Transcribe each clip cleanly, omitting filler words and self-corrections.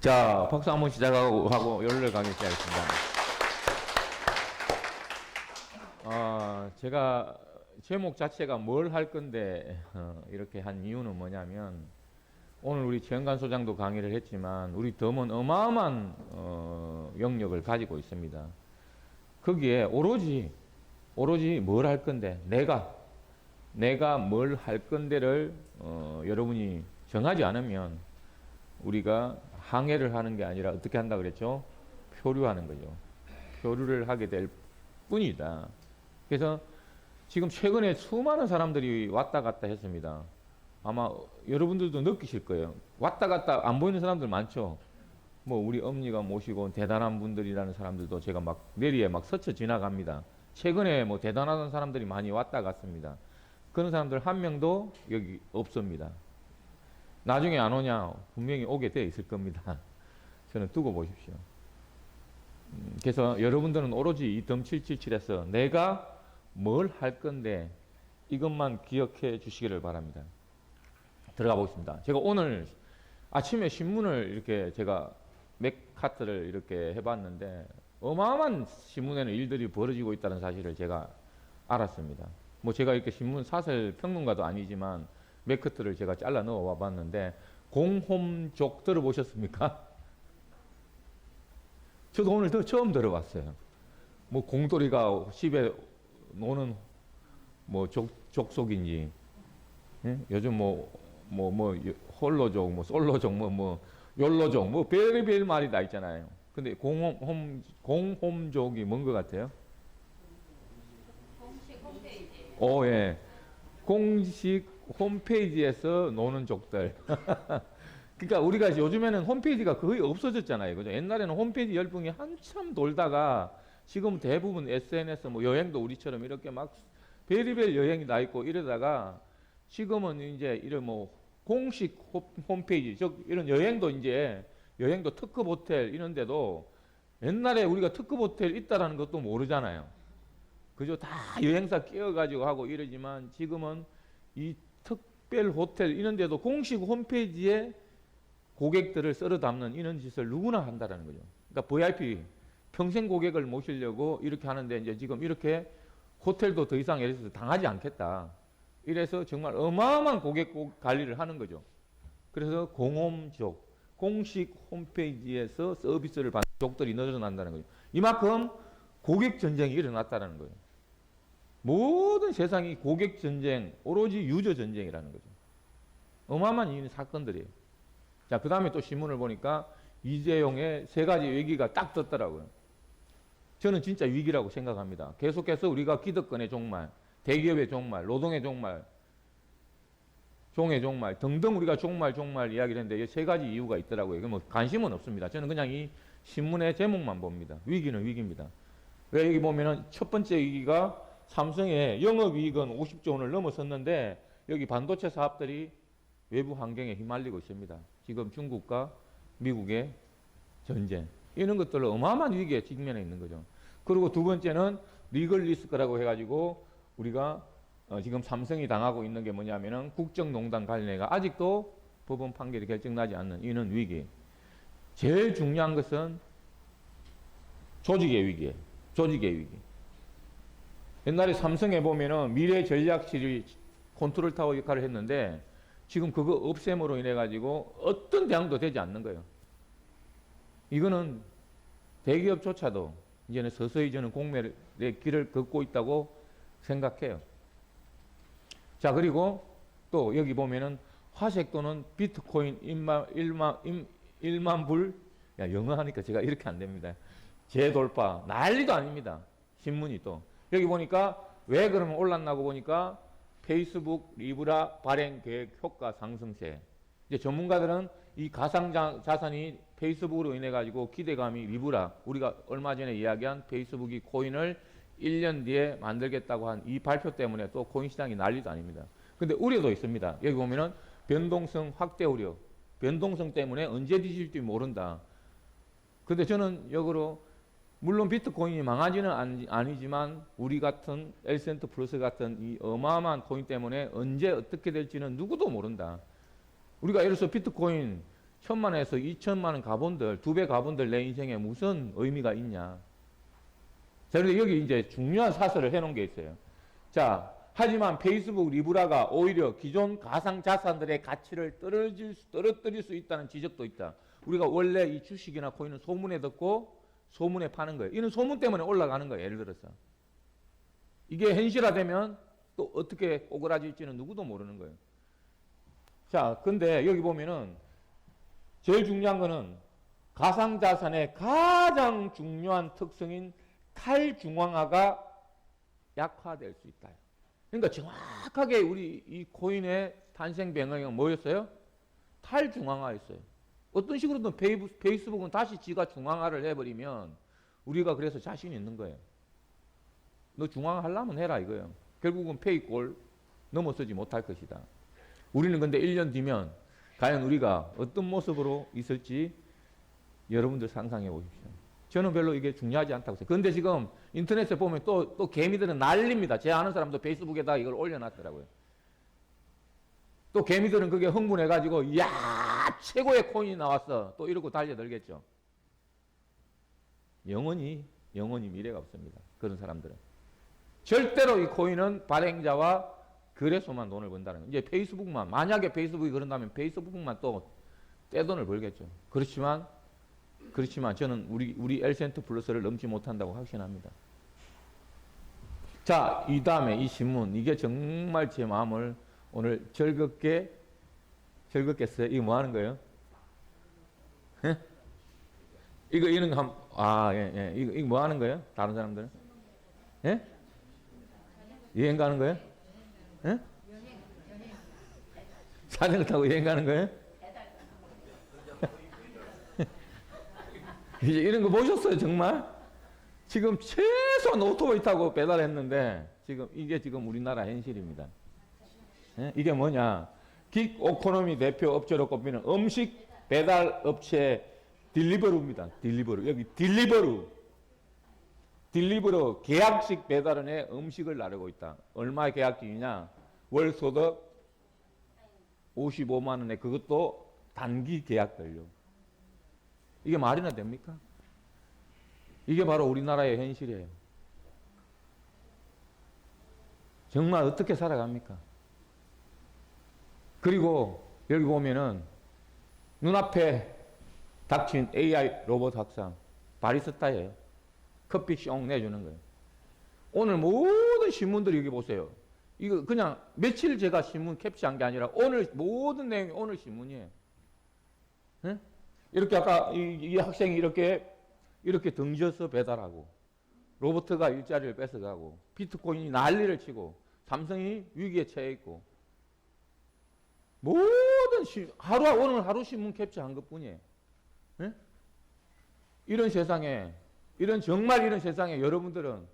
자, 박수 한번 시작하고 열흘 강의 시작하겠습니다. 제가 제목 자체가 뭘 할 건데 이렇게 한 이유는 뭐냐면 오늘 우리 최영관 소장도 강의를 했지만 우리 덤은 어마어마한 영역을 가지고 있습니다. 거기에 오로지 뭘 할 건데 내가 뭘 할 건데를 여러분이 정하지 않으면 우리가 항해를 하는 게 아니라 어떻게 한다 그랬죠? 표류하는 거죠. 표류를 하게 될 뿐이다. 그래서 지금 최근에 수많은 사람들이 왔다 갔다 했습니다. 아마 여러분들도 느끼실 거예요. 왔다 갔다 안 보이는 사람들 많죠? 뭐 우리 엄니가 모시고 대단한 분들이라는 사람들도 제가 막 내리에 막 스쳐 지나갑니다. 최근에 뭐 대단한 사람들이 많이 왔다 갔습니다. 그런 사람들 한 명도 여기 없습니다. 나중에 안 오냐? 분명히 오게 돼 있을 겁니다. 저는 두고 보십시오. 그래서 여러분들은 오로지 이 덤 777에서 내가 뭘 할 건데 이것만 기억해 주시기를 바랍니다. 들어가 보겠습니다. 제가 오늘 아침에 신문을 이렇게 제가 맥카트를 이렇게 해봤는데 어마어마한 신문에는 일들이 벌어지고 있다는 사실을 제가 알았습니다. 뭐 제가 이렇게 신문 사설 평론가도 아니지만 맥커트를 제가 잘라 넣어 와 봤는데 공홈족 들어보셨습니까? 저도 오늘 처음 들어봤어요. 뭐 공돌이가 집에 노는 뭐 족속인지, 예? 요즘 뭐 홀로족, 뭐 솔로족, 뭐 욜로족, 뭐 별의별 말이 다 있잖아요. 근데 공홈족이 뭔 것 같아요? 공식 홈페이지. 오, 예. 공식 홈페이지에서 노는 족들. 그러니까 우리가 요즘에는 홈페이지가 거의 없어졌잖아요. 그죠? 옛날에는 홈페이지 열풍이 한참 돌다가 지금 대부분 SNS 뭐 여행도 우리처럼 이렇게 막 별의별 여행이 나 있고 이러다가 지금은 이제 이런 뭐 공식 홈페이지, 즉 이런 여행도 이제 여행도 특급 호텔 이런 데도 옛날에 우리가 특급 호텔 있다라는 것도 모르잖아요. 그죠? 다 여행사 끼워가지고 하고 이러지만 지금은 이 특별 호텔 이런 데도 공식 홈페이지에 고객들을 썰어 담는 이런 짓을 누구나 한다라는 거죠. 그러니까 VIP 평생 고객을 모시려고 이렇게 하는데 이제 지금 이렇게 호텔도 더 이상 예를 들어서 당하지 않겠다. 이래서 정말 어마어마한 고객 관리를 하는 거죠. 그래서 공홈족, 공식 홈페이지에서 서비스를 받는 족들이 늘어난다는 거죠. 이만큼 고객 전쟁이 일어났다는 거예요. 모든 세상이 고객 전쟁, 오로지 유저 전쟁이라는 거죠. 어마어마한 이 사건들이에요. 자, 그 다음에 또 신문을 보니까 이재용의 세 가지 위기가 딱 떴더라고요. 저는 진짜 위기라고 생각합니다. 계속해서 우리가 기득권의 종말, 대기업의 종말, 노동의 종말, 종의 종말 등등 우리가 종말 이야기를 했는데 이 세 가지 이유가 있더라고요. 뭐 관심은 없습니다. 저는 그냥 이 신문의 제목만 봅니다. 위기는 위기입니다. 왜 여기 보면은 첫 번째 위기가 삼성의 영업이익은 50조 원을 넘어섰는데 여기 반도체 사업들이 외부 환경에 휘말리고 있습니다. 지금 중국과 미국의 전쟁 이런 것들로 어마어마한 위기에 직면해 있는 거죠. 그리고 두 번째는 리걸 리스크라고 해가지고 우리가 지금 삼성이 당하고 있는 게 뭐냐면은 국정농단 관련해가 아직도 법원 판결이 결정나지 않는 이런 위기. 제일 중요한 것은 조직의 위기예요. 조직의 위기. 옛날에 삼성에 보면은 미래 전략실이 컨트롤 타워 역할을 했는데 지금 그거 없앰으로 인해 가지고 어떤 대응도 되지 않는 거예요. 이거는 대기업조차도 이제는 서서히 저는 공멸의 길을 걷고 있다고 생각해요. 자, 그리고 또 여기 보면은 화색 또는 비트코인 1만 불. 야, 영어 하니까 제가 이렇게 안 됩니다. 재돌파. 난리도 아닙니다. 신문이 또. 여기 보니까 왜 그러면 올랐나고 보니까 페이스북 리브라 발행 계획 효과 상승세. 이제 전문가들은 이 가상 자산이 페이스북으로 인해 가지고 기대감이 리브라, 우리가 얼마 전에 이야기한 페이스북이 코인을 1년 뒤에 만들겠다고 한 이 발표 때문에 또 코인 시장이 난리도 아닙니다. 근데 우려도 있습니다. 여기 보면은 변동성 확대 우려. 변동성 때문에 언제 뒤질지 모른다. 근데 저는 역으로 물론 비트코인이 망하지는 아니지만 우리 같은 엘센트 플러스 같은 이 어마어마한 코인 때문에 언제 어떻게 될지는 누구도 모른다. 우리가 예를 들어서 비트코인 1,000만 원에서 2천만 원 가본들, 2배 가본들 내 인생에 무슨 의미가 있냐. 자, 그런데 여기 이제 중요한 사설을 해놓은 게 있어요. 자, 하지만 페이스북 리브라가 오히려 기존 가상 자산들의 가치를 떨어뜨릴 수 있다는 지적도 있다. 우리가 원래 이 주식이나 코인은 소문에 듣고 소문에 파는 거예요. 이는 소문 때문에 올라가는 거예요. 예를 들어서. 이게 현실화되면 또 어떻게 오그라질지는 누구도 모르는 거예요. 자, 근데 여기 보면은 제일 중요한 거는 가상자산의 가장 중요한 특성인 탈중앙화가 약화될 수 있다. 그러니까 정확하게 우리 이 코인의 탄생 배경이 뭐였어요? 탈중앙화였어요. 어떤 식으로든 페이스북은 다시 지가 중앙화를 해버리면 우리가 그래서 자신 있는 거예요. 너 중앙화 하려면 해라 이거예요. 결국은 페이꼴 넘어서지 못할 것이다. 우리는 근데 1년 뒤면 과연 우리가 어떤 모습으로 있을지 여러분들 상상해 보십시오. 저는 별로 이게 중요하지 않다고 생각해요. 그런데 지금 인터넷에 보면 또 개미들은 난립니다. 제 아는 사람도 페이스북에다 이걸 올려놨더라고요. 또 개미들은 그게 흥분해가지고 이야 최고의 코인이 나왔어 또 이러고 달려들겠죠. 영원히 미래가 없습니다. 그런 사람들은. 절대로 이 코인은 발행자와 거래소만 돈을 번다는 거예요. 이제 페이스북만, 만약에 페이스북이 그런다면 페이스북만 또 떼돈을 벌겠죠. 그렇지만 저는 우리 엘센트 플러스를 넘지 못한다고 확신합니다. 자, 이 다음에 이 신문, 이게 정말 제 마음을 오늘 즐겁게 써요. 이거 뭐 하는 거예요? 예? 이런 거 이거 뭐 하는 거예요? 다른 사람들은? 예? 여행 가는 거예요? 예? 자전거 타고 여행 가는 거예요? 이제 이런 거 보셨어요, 정말? 지금 최소한 오토바이 타고 배달했는데 이게 지금 우리나라 현실입니다. 예? 이게 뭐냐? 긱 오코노미 대표 업체로 꼽히는 음식 배달 업체 딜리버루입니다. 딜리버루. 여기 딜리버루 계약식 배달원에 음식을 나르고 있다. 얼마의 계약직이냐? 월 소득 55만 원에 그것도 단기 계약별로. 이게 말이나 됩니까? 이게 바로 우리나라의 현실이에요. 정말 어떻게 살아갑니까? 그리고 여기 보면은 눈앞에 닥친 AI 로봇 학상 바리스타예요. 커피 숑 내주는 거예요. 오늘 모든 신문들이 여기 보세요. 이거 그냥 며칠 제가 신문 캡처한 게 아니라 오늘 모든 내용이 오늘 신문이에요. 네? 이렇게 아까 이 학생이 이렇게 등져서 배달하고 로버트가 일자리를 뺏어가고 비트코인이 난리를 치고 삼성이 위기에 처해 있고 모든 오늘 하루 신문 캡처한 것뿐이에요. 네? 정말 이런 세상에 여러분들은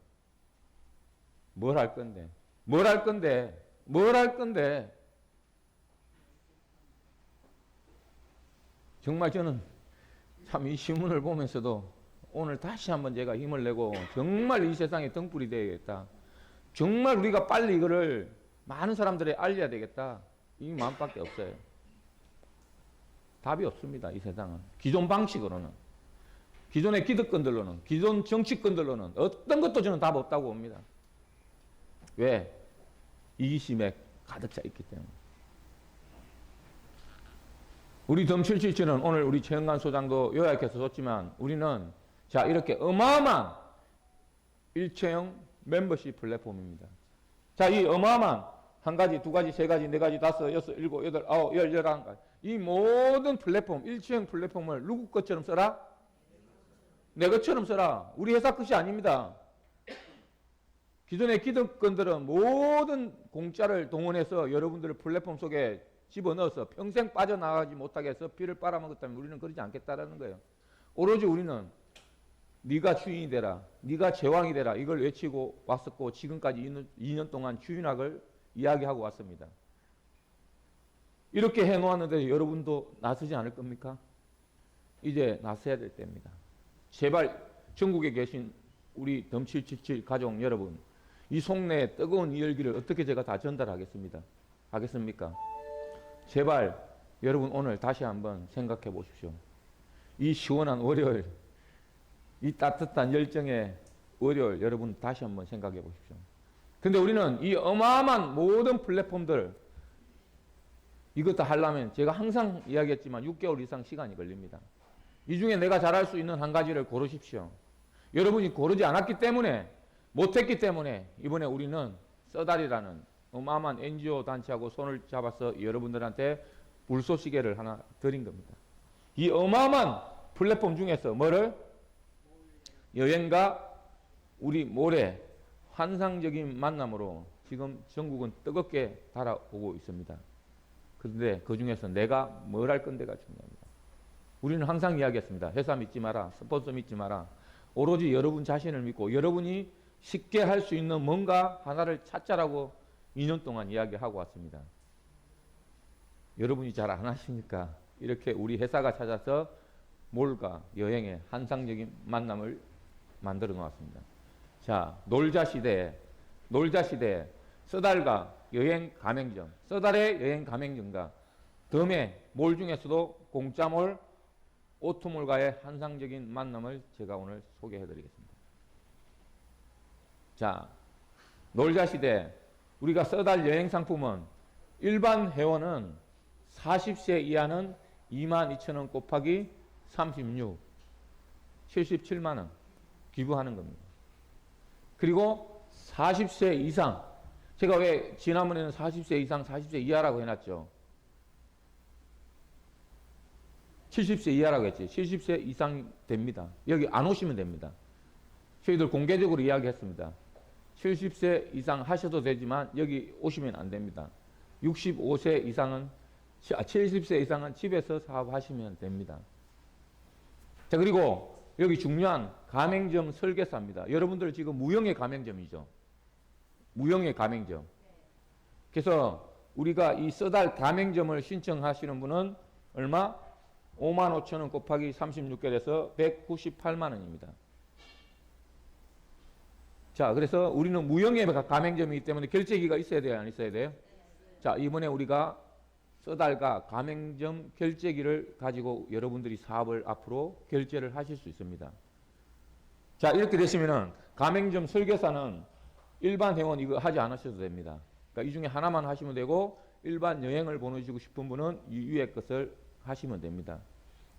뭘 할 건데 정말 저는 참 이 신문을 보면서도 오늘 다시 한번 제가 힘을 내고 정말 이 세상에 등불이 되어야겠다. 정말 우리가 빨리 이거를 많은 사람들에 알려야 되겠다. 이 마음밖에 없어요. 답이 없습니다. 이 세상은. 기존 방식으로는. 기존의 기득권들로는. 기존 정치권들로는 어떤 것도 저는 답 없다고 봅니다. 왜? 이기심에 가득 차 있기 때문에. 우리 덤777은 오늘 우리 최영관 소장도 요약해서 줬지만 우리는 자 이렇게 어마어마한 일체형 멤버십 플랫폼입니다. 자, 이 어마어마한 한 가지, 두 가지, 세 가지, 네 가지, 다섯, 여섯, 일곱, 여덟, 아홉, 열, 열한 가지 이 모든 플랫폼, 일체형 플랫폼을 누구 것처럼 써라? 내 것처럼 써라. 우리 회사 것이 아닙니다. 기존의 기득권들은 모든 공짜를 동원해서 여러분들을 플랫폼 속에 집어넣어서 평생 빠져나가지 못하게 해서 피를 빨아먹었다면 우리는 그러지 않겠다라는 거예요. 오로지 우리는 네가 주인이 되라, 네가 제왕이 되라 이걸 외치고 왔었고 지금까지 2년 동안 주인학을 이야기하고 왔습니다. 이렇게 해놓았는데 여러분도 나서지 않을 겁니까? 이제 나서야 될 때입니다. 제발 전국에 계신 우리 덤777 가족 여러분, 이 속내의 뜨거운 이 열기를 어떻게 제가 다 전달하겠습니까? 제발 여러분 오늘 다시 한번 생각해 보십시오. 이 시원한 월요일, 이 따뜻한 열정의 월요일 여러분 다시 한번 생각해 보십시오. 근데 우리는 이 어마어마한 모든 플랫폼들 이것도 하려면 제가 항상 이야기했지만 6개월 이상 시간이 걸립니다. 이 중에 내가 잘할 수 있는 한 가지를 고르십시오. 여러분이 고르지 않았기 때문에 못했기 때문에 이번에 우리는 써달이라는 어마어마한 NGO 단체하고 손을 잡아서 여러분들한테 불쏘시개를 하나 드린 겁니다. 이 어마어마한 플랫폼 중에서 뭐를? 여행과 우리 모래 환상적인 만남으로 지금 전국은 뜨겁게 달아오고 있습니다. 그런데 그 중에서 내가 뭘 할 건데가 중요합니다. 우리는 항상 이야기했습니다. 회사 믿지 마라. 스폰서 믿지 마라. 오로지 여러분 자신을 믿고 여러분이 쉽게 할 수 있는 뭔가 하나를 찾자라고 2년 동안 이야기하고 왔습니다. 여러분이 잘 안 하시니까 이렇게 우리 회사가 찾아서 몰과 여행의 환상적인 만남을 만들어 놓았습니다. 자, 놀자시대에 써달과 여행 가맹점, 써달의 여행 가맹점과 덤의 몰 중에서도 공짜몰, 오토몰과의 환상적인 만남을 제가 오늘 소개해 드리겠습니다. 자, 놀자시대 우리가 써달 여행 상품은 일반 회원은 40세 이하는 22,000원 곱하기 36, 77만원 기부하는 겁니다. 그리고 40세 이상, 제가 왜 지난번에는 40세 이상, 40세 이하라고 해놨죠. 70세 이하라고 했지. 70세 이상 됩니다. 여기 안 오시면 됩니다. 저희들 공개적으로 이야기했습니다. 70세 이상 하셔도 되지만 여기 오시면 안 됩니다. 65세 이상은 70세 이상은 집에서 사업하시면 됩니다. 자, 그리고 여기 중요한 가맹점 설계사입니다. 여러분들 지금 무형의 가맹점이죠. 무형의 가맹점. 그래서 우리가 이 써달 가맹점을 신청하시는 분은 얼마? 55,000원 곱하기 36개에서 198만원입니다. 자, 그래서 우리는 무형의 가맹점이기 때문에 결제기가 있어야 돼요, 안 있어야 돼요? 자, 이번에 우리가 써달과 가맹점 결제기를 가지고 여러분들이 사업을 앞으로 결제를 하실 수 있습니다. 자, 이렇게 되시면은 가맹점 설계사는 일반 회원 이거 하지 않으셔도 됩니다. 그러니까 이 중에 하나만 하시면 되고 일반 여행을 보내주고 싶은 분은 이 위에 것을 하시면 됩니다.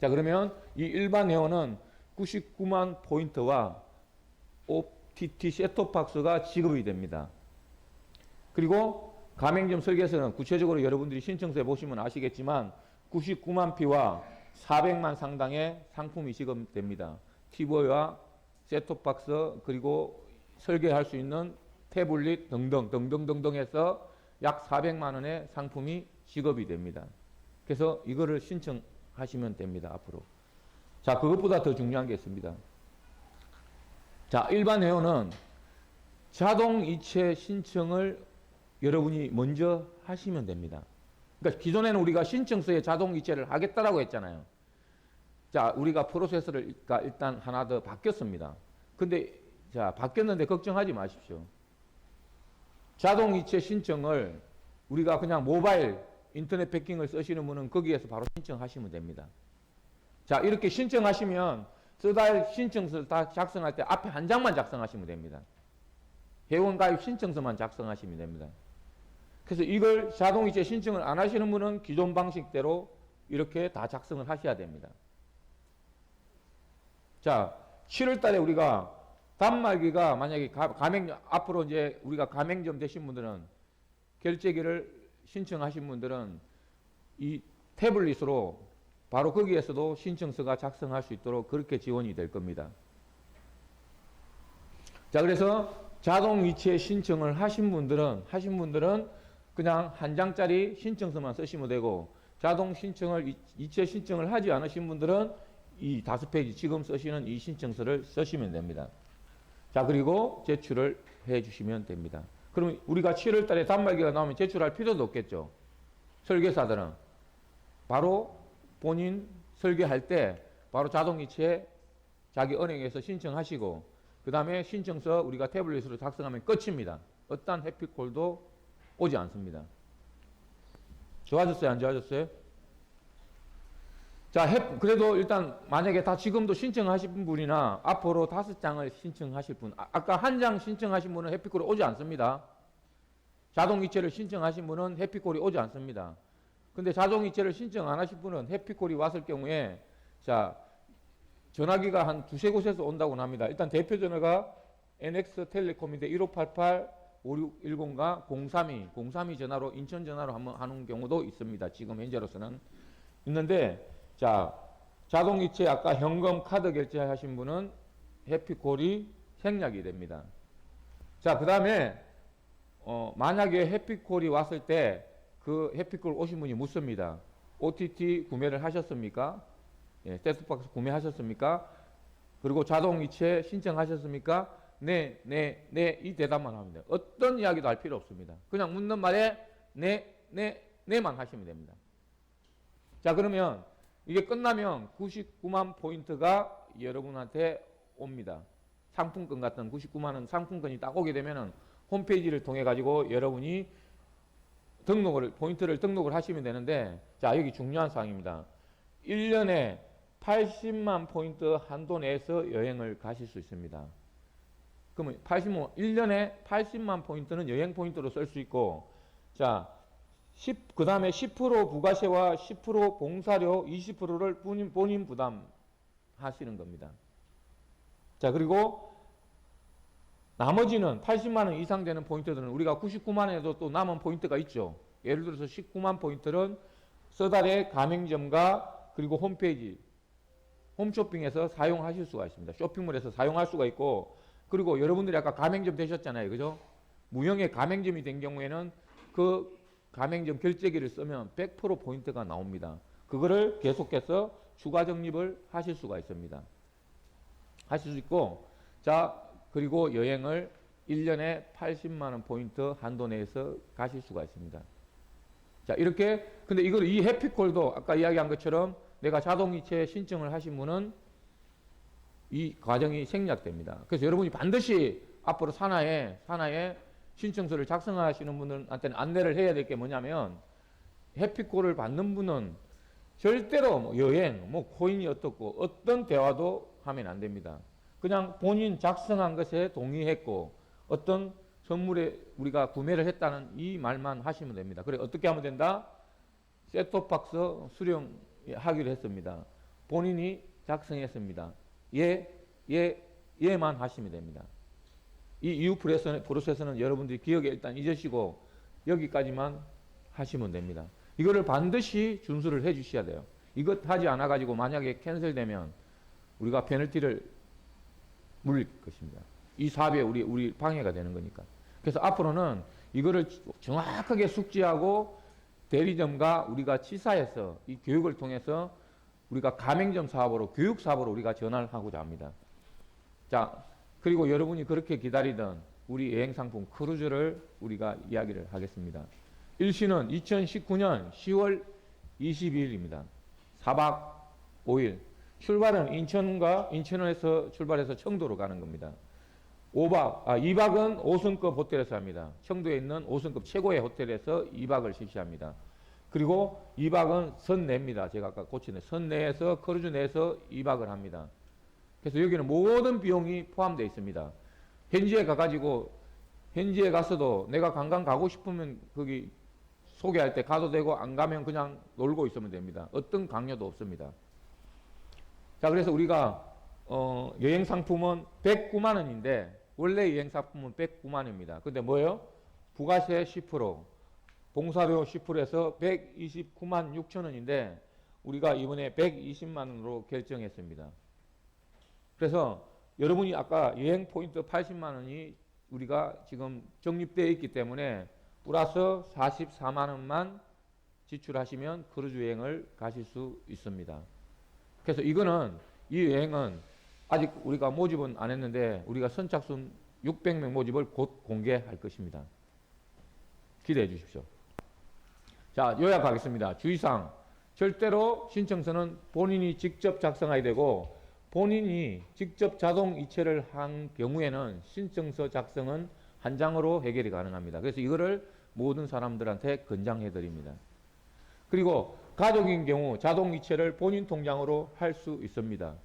자, 그러면 이 일반 회원은 99만 포인트와 OTT 셋톱박스가 지급이 됩니다. 그리고 가맹점 설계서는 구체적으로 여러분들이 신청서에 보시면 아시겠지만 99만 피와 400만 상당의 상품이 지급됩니다. TV와 셋톱박스 그리고 설계할 수 있는 태블릿 등등 해서 약 400만 원의 상품이 지급이 됩니다. 그래서 이거를 신청하시면 됩니다. 앞으로. 자, 그것보다 더 중요한 게 있습니다. 자, 일반 회원은 자동 이체 신청을 여러분이 먼저 하시면 됩니다. 그러니까 기존에는 우리가 신청서에 자동 이체를 하겠다라고 했잖아요. 자, 우리가 프로세스가 일단 하나 더 바뀌었습니다. 근데 자, 바뀌었는데 걱정하지 마십시오. 자동 이체 신청을 우리가 그냥 모바일 인터넷 배킹을 쓰시는 분은 거기에서 바로 신청하시면 됩니다. 자, 이렇게 신청하시면 써달 신청서를 다 작성할 때 앞에 한 장만 작성하시면 됩니다. 회원가입 신청서만 작성하시면 됩니다. 그래서 이걸 자동이체 신청을 안 하시는 분은 기존 방식대로 이렇게 다 작성을 하셔야 됩니다. 자, 7월 달에 우리가 단말기가 만약에 가맹점, 앞으로 이제 우리가 가맹점 되신 분들은 결제기를 신청하신 분들은 이 태블릿으로 바로 거기에서도 신청서가 작성할 수 있도록 그렇게 지원이 될 겁니다. 자, 그래서 자동 이체 신청을 하신 분들은 그냥 한 장짜리 신청서만 쓰시면 되고 자동 신청을 이체 신청을 하지 않으신 분들은 이 5페이지 지금 쓰시는 이 신청서를 쓰시면 됩니다. 자, 그리고 제출을 해 주시면 됩니다. 그럼 우리가 7월 달에 단말기가 나오면 제출할 필요도 없겠죠. 설계사들은 바로 본인 설계할 때 바로 자동이체 자기 은행에서 신청하시고 그 다음에 신청서 우리가 태블릿으로 작성하면 끝입니다. 어떠한 해피콜도 오지 않습니다. 좋아졌어요? 안 좋아졌어요? 자, 그래도 일단 만약에 다 지금도 신청하신 분이나 앞으로 5장을 신청하실 분, 아까 1장 신청하신 분은 해피콜이 오지 않습니다. 자동이체를 신청하신 분은 해피콜이 오지 않습니다. 근데 자동이체를 신청 안 하신 분은 해피콜이 왔을 경우에 자, 전화기가 한 두세 곳에서 온다고 합니다. 일단 대표 전화가 NX텔레콤인데 1588-5610과 032 전화로 인천 전화로 한번 하는 경우도 있습니다. 지금 현재로서는 있는데 자, 자동이체 아까 현금 카드 결제하신 분은 해피콜이 생략이 됩니다. 자, 그 다음에 만약에 해피콜이 왔을 때 그 해피콜 오신 분이 묻습니다. OTT 구매를 하셨습니까? 예, 셋톱박스 구매하셨습니까? 그리고 자동이체 신청하셨습니까? 네, 네, 네, 이 대답만 합니다. 어떤 이야기도 할 필요 없습니다. 그냥 묻는 말에 네, 네, 네만 하시면 됩니다. 자, 그러면 이게 끝나면 99만 포인트가 여러분한테 옵니다. 상품권 같은 99만 원 상품권이 딱 오게 되면은 홈페이지를 통해 가지고 여러분이 포인트를 등록을 하시면 되는데, 자, 여기 중요한 사항입니다. 1년에 80만 포인트 한도 내에서 여행을 가실 수 있습니다. 그러면 1년에 80만 포인트는 여행 포인트로 쓸 수 있고, 자, 그 다음에 10% 부가세와 10% 봉사료 20%를 본인 부담하시는 겁니다. 자, 그리고 나머지는 80만 원 이상 되는 포인트들은 우리가 99만 원에도 또 남은 포인트가 있죠. 예를 들어서 19만 포인트는 서달의 가맹점과 그리고 홈페이지, 홈쇼핑에서 사용하실 수가 있습니다. 쇼핑몰에서 사용할 수가 있고, 그리고 여러분들이 아까 가맹점 되셨잖아요. 그죠? 무형의 가맹점이 된 경우에는 그 가맹점 결제기를 쓰면 100% 포인트가 나옵니다. 그거를 계속해서 추가 적립을 하실 수가 있습니다. 하실 수 있고, 자, 그리고 여행을 1년에 80만 원 포인트 한도 내에서 가실 수가 있습니다. 자, 이렇게, 근데 이 해피콜도 아까 이야기한 것처럼 내가 자동이체 신청을 하신 분은 이 과정이 생략됩니다. 그래서 여러분이 반드시 앞으로 산하에 신청서를 작성하시는 분들한테는 안내를 해야 될 게 뭐냐면, 해피콜을 받는 분은 절대로 뭐 여행, 뭐 코인이 어떻고 어떤 대화도 하면 안 됩니다. 그냥 본인 작성한 것에 동의했고 어떤 선물에 우리가 구매를 했다는 이 말만 하시면 됩니다. 그래, 어떻게 하면 된다? 셋톱박스 수령하기로 했습니다. 본인이 작성했습니다. 예만 하시면 됩니다. 이 이후 프로세스는 여러분들이 기억에 일단 잊으시고 여기까지만 하시면 됩니다. 이거를 반드시 준수를 해 주셔야 돼요. 이것 하지 않아 가지고 만약에 캔슬되면 우리가 페널티를 물릴 것입니다. 이 사업에 우리 방해가 되는 거니까. 그래서 앞으로는 이거를 정확하게 숙지하고 대리점과 우리가 치사해서 이 교육을 통해서 우리가 가맹점 사업으로 교육 사업으로 우리가 전환을 하고자 합니다. 자, 그리고 여러분이 그렇게 기다리던 우리 여행 상품 크루즈를 우리가 이야기를 하겠습니다. 일시는 2019년 10월 22일입니다. 4박 5일. 출발은 인천에서 출발해서 청도로 가는 겁니다. 2박은 5성급 호텔에서 합니다. 청도에 있는 5성급 최고의 호텔에서 2박을 실시합니다. 그리고 2박은 선내입니다. 제가 아까 고치네. 선내에서 크루즈 내에서 2박을 합니다. 그래서 여기는 모든 비용이 포함되어 있습니다. 현지에 가서도 내가 관광 가고 싶으면 거기 소개할 때 가도 되고 안 가면 그냥 놀고 있으면 됩니다. 어떤 강요도 없습니다. 자, 그래서 우리가 여행 상품은 109만 원인데 원래 여행 상품은 109만 원입니다. 근데 뭐예요? 부가세 10%, 봉사료 10%에서 129만 6천 원인데 우리가 이번에 120만 원으로 결정했습니다. 그래서 여러분이 아까 여행 포인트 80만 원이 우리가 지금 적립되어 있기 때문에 플러스 44만 원만 지출하시면 크루즈 여행을 가실 수 있습니다. 그래서 이 여행은 아직 우리가 모집은 안 했는데 우리가 선착순 600명 모집을 곧 공개할 것입니다. 기대해 주십시오. 자, 요약하겠습니다. 주의사항. 절대로 신청서는 본인이 직접 작성해야 되고 본인이 직접 자동 이체를 한 경우에는 신청서 작성은 한 장으로 해결이 가능합니다. 그래서 이거를 모든 사람들한테 권장해 드립니다. 그리고 가족인 경우 자동이체를 본인 통장으로 할 수 있습니다.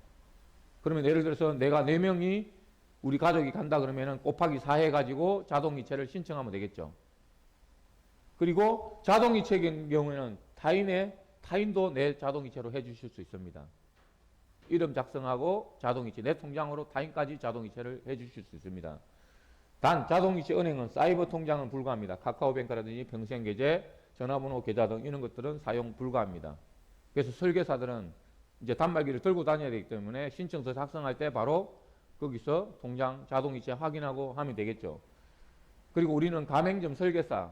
그러면 예를 들어서 내가 4명이 우리 가족이 간다 그러면은 곱하기 4 해가지고 자동이체를 신청하면 되겠죠. 그리고 자동이체인 경우에는 타인도 내 자동이체로 해주실 수 있습니다. 이름 작성하고 자동이체, 내 통장으로 타인까지 자동이체를 해주실 수 있습니다. 단 자동이체 은행은 사이버 통장은 불가합니다. 카카오뱅크라든지 평생계좌, 전화번호 계좌 등 이런 것들은 사용 불가합니다. 그래서 설계사들은 이제 단말기를 들고 다녀야 되기 때문에 신청서 작성할 때 바로 거기서 통장 자동이체 확인하고 하면 되겠죠. 그리고 우리는 가맹점 설계사의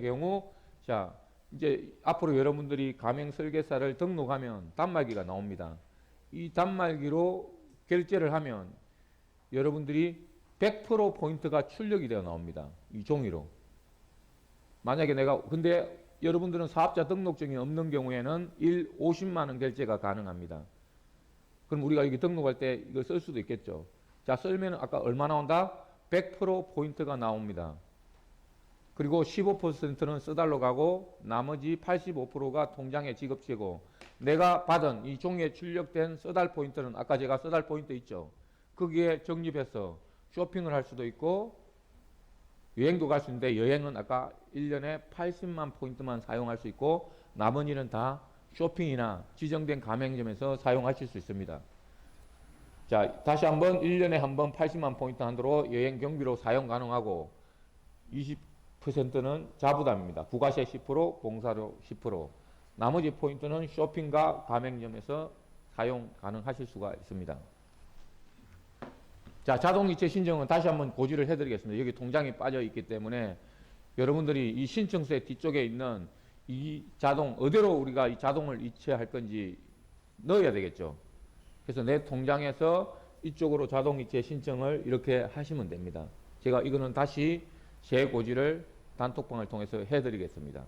경우, 자, 이제 앞으로 여러분들이 가맹 설계사를 등록하면 단말기가 나옵니다. 이 단말기로 결제를 하면 여러분들이 100% 포인트가 출력이 되어 나옵니다. 이 종이로. 만약에 근데 여러분들은 사업자 등록증이 없는 경우에는 50만 원 결제가 가능합니다. 그럼 우리가 여기 등록할 때 이거 쓸 수도 있겠죠. 자, 쓸면 아까 얼마 나온다? 100% 포인트가 나옵니다. 그리고 15%는 써달러 가고 나머지 85%가 통장에 지급되고, 내가 받은 이 종이에 출력된 써달 포인트는 아까 제가 써달 포인트 있죠. 거기에 적립해서 쇼핑을 할 수도 있고 여행도 갈 수 있는데, 여행은 아까 1년에 80만 포인트만 사용할 수 있고 나머지는 다 쇼핑이나 지정된 가맹점에서 사용하실 수 있습니다. 자, 다시 한번 1년에 한 번 80만 포인트 한도로 여행 경비로 사용 가능하고, 20%는 자부담입니다. 부가세 10%, 봉사료 10%. 나머지 포인트는 쇼핑과 가맹점에서 사용 가능하실 수가 있습니다. 자, 자동이체 신청은 다시 한번 고지를 해드리겠습니다. 여기 통장이 빠져 있기 때문에 여러분들이 이 신청서의 뒤쪽에 있는 이 자동, 어디로 우리가 이 자동을 이체할 건지 넣어야 되겠죠. 그래서 내 통장에서 이쪽으로 자동이체 신청을 이렇게 하시면 됩니다. 제가 이거는 다시 재고지를 단톡방을 통해서 해드리겠습니다.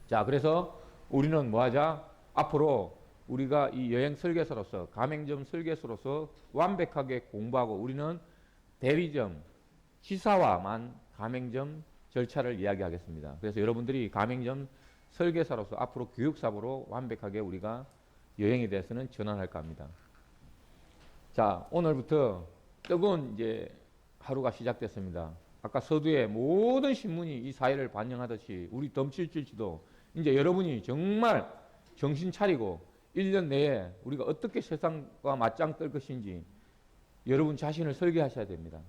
자, 그래서 우리는 뭐 하자? 앞으로 우리가 이 여행 설계사로서, 가맹점 설계사로서 완벽하게 공부하고, 우리는 대리점, 지사와만 가맹점 절차를 이야기하겠습니다. 그래서 여러분들이 가맹점 설계사로서 앞으로 교육사부로 완벽하게 우리가 여행에 대해서는 전환할까 합니다. 자, 오늘부터 뜨거운 이제 하루가 시작됐습니다. 아까 서두에 모든 신문이 이 사회를 반영하듯이 우리 덤칠질지도 이제 여러분이 정말 정신 차리고 1년 내에 우리가 어떻게 세상과 맞짱 뜰 것인지 여러분 자신을 설계하셔야 됩니다.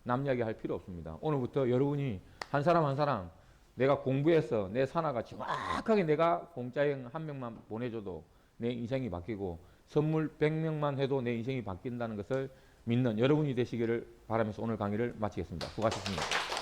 남 이야기 할 필요 없습니다. 오늘부터 여러분이 한 사람 한 사람 내가 공부해서 내 산하가 정확하게 내가 공짜여행 한 명만 보내줘도 내 인생이 바뀌고 선물 100명만 해도 내 인생이 바뀐다는 것을 믿는 여러분이 되시기를 바라면서 오늘 강의를 마치겠습니다. 수고하셨습니다.